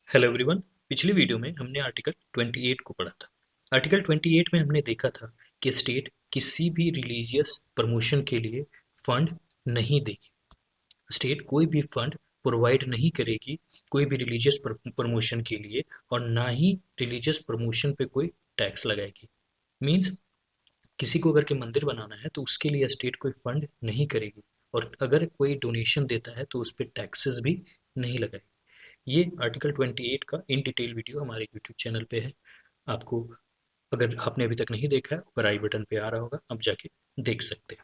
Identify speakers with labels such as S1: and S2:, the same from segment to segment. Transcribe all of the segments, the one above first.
S1: Hello everyone. पिछली video में हमने आर्टिकल 28 को पढ़ा था। आर्टिकल 28 में हमने देखा था कि स्टेट किसी भी रिलीजियस प्रमोशन के लिए फंड नहीं देगी। स्टेट कोई भी फंड प्रोवाइड नहीं करेगी कोई भी रिलीजियस प्रमोशन के लिए, और ना ही रिलीजियस प्रमोशन पे कोई टैक्स लगाएगी। मीन्स किसी को अगर के मंदिर बनाना है तो उसके लिए स्टेट कोई फंड नहीं करेगी, और अगर कोई डोनेशन देता है तो उस पर टैक्सेस भी नहीं लगाएगी। ये आर्टिकल 28 का इन डिटेल वीडियो हमारे यूट्यूब चैनल पे है। आपको अगर आपने अभी तक नहीं देखा है, ऊपर आई बटन पे आ रहा होगा, आप जाके देख सकते हैं।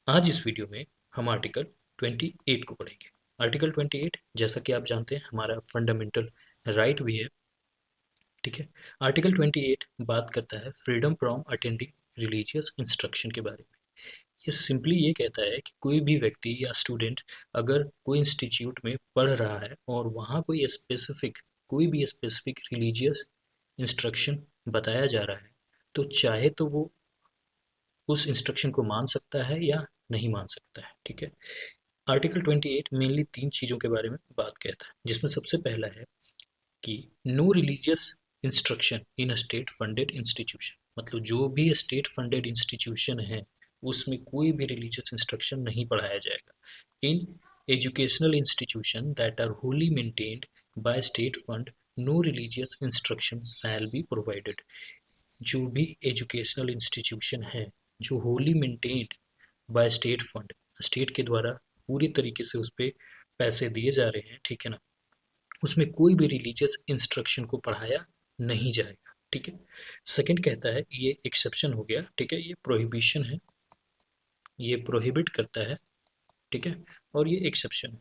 S1: आज इस वीडियो में हम आर्टिकल 28 को पढ़ेंगे। आर्टिकल 28 जैसा कि आप जानते हैं हमारा फंडामेंटल राइट भी है। ठीक है। आर्टिकल 28 बात करता है freedom from attending religious instruction के बारे में। ये सिंपली ये कहता है कि कोई भी व्यक्ति या स्टूडेंट अगर कोई इंस्टीट्यूट में पढ़ रहा है और वहाँ कोई भी स्पेसिफिक रिलीजियस इंस्ट्रक्शन बताया जा रहा है, तो चाहे तो वो उस इंस्ट्रक्शन को मान सकता है या नहीं मान सकता है। ठीक है। आर्टिकल 28 मेनली 3 चीज़ों के बारे में बात कहता है, जिसमें सबसे पहला है कि no religious instruction in a state funded institution. मतलब जो भी स्टेट फंडेड इंस्टीट्यूशन है उसमें कोई भी रिलीजियस इंस्ट्रक्शन नहीं पढ़ाया जाएगा। In educational institution that are wholly maintained by state fund no religious instruction shall be provided. जो भी एजुकेशनल इंस्टीट्यूशन है जो wholly maintained by state fund, state के द्वारा पूरी तरीके से उस पर पैसे दिए जा रहे हैं, ठीक है ना, उसमें कोई भी रिलीजियस इंस्ट्रक्शन को पढ़ाया नहीं जाएगा। ठीक है। सेकंड कहता है, ये एक्सेप्शन हो गया, ठीक है, ये प्रोहिबिशन है, ये प्रोहिबिट करता है, ठीक है, और ये एक्सेप्शन है।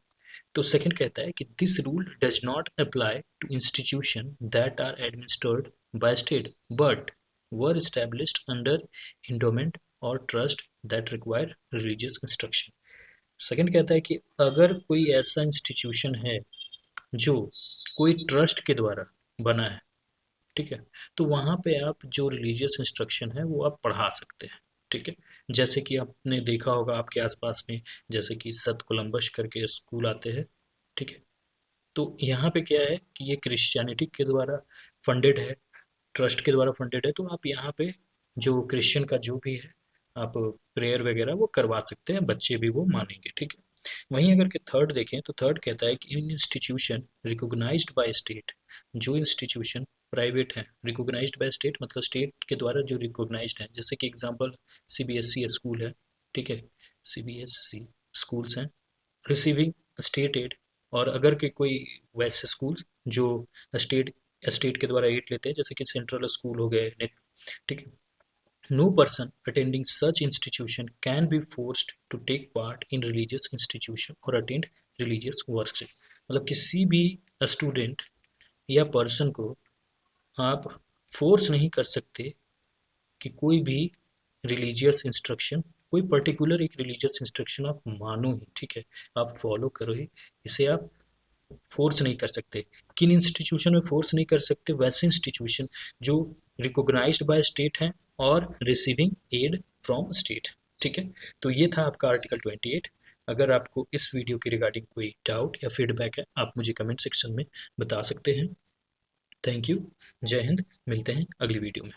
S1: तो सेकंड कहता है कि this rule does not apply to institution that are administered by state but were established under endowment or trust that require religious instruction. Second कहता है कि अगर कोई ऐसा इंस्टीट्यूशन है जो कोई ट्रस्ट के द्वारा बना है, ठीक है, तो वहाँ पे आप जो रिलीजियस इंस्ट्रक्शन है वो आप पढ़ा सकते हैं। ठीक है। जैसे कि आपने देखा होगा आपके आसपास में, जैसे कि सत कोलम्बस करके स्कूल आते हैं, ठीक है, तो यहाँ पे क्या है कि ये क्रिश्चियनिटी के द्वारा फंडेड है, ट्रस्ट के द्वारा फंडेड है, तो आप यहाँ पे जो क्रिश्चियन का जो भी है आप प्रेयर वगैरह वो करवा सकते हैं, बच्चे भी वो मानेंगे। ठीक है। वहीं अगर के थर्ड देखें तो थर्ड कहता है कि इन इंस्टीट्यूशन रिकॉग्नाइज्ड बाय स्टेट, जो इंस्टीट्यूशन प्राइवेट है रिकॉग्नाइज्ड बाय स्टेट, मतलब स्टेट के द्वारा जो रिकॉग्नाइज्ड है, जैसे कि एग्जांपल सीबीएसई स्कूल है, ठीक है, सीबीएसई स्कूल्स हैं रिसीविंग स्टेट एड, और अगर के कोई वैसे स्कूल जो स्टेट स्टेट के द्वारा एड लेते हैं, जैसे कि सेंट्रल स्कूल हो गए, ठीक है, no person attending such institution can be forced to take part in religious institution और अटेंड रिलीजियस वर्कशिप। मतलब किसी भी स्टूडेंट या पर्सन को आप फोर्स नहीं कर सकते कि कोई भी रिलीजियस इंस्ट्रक्शन, कोई पर्टिकुलर एक रिलीजियस इंस्ट्रक्शन आप मानो ही, ठीक है, आप फॉलो करो ही, इसे आप फोर्स नहीं कर सकते। किन इंस्टीट्यूशन में फोर्स नहीं कर सकते? वैसे इंस्टीट्यूशन जो रिकॉग्नाइज्ड बाय स्टेट हैं और रिसीविंग एड फ्रॉम स्टेट। ठीक है। तो ये था आपका आर्टिकल 28। अगर आपको इस वीडियो के रिगार्डिंग कोई डाउट या फीडबैक है, आप मुझे कमेंट सेक्शन में बता सकते हैं। Thank you. जय हिंद। मिलते हैं अगली वीडियो में।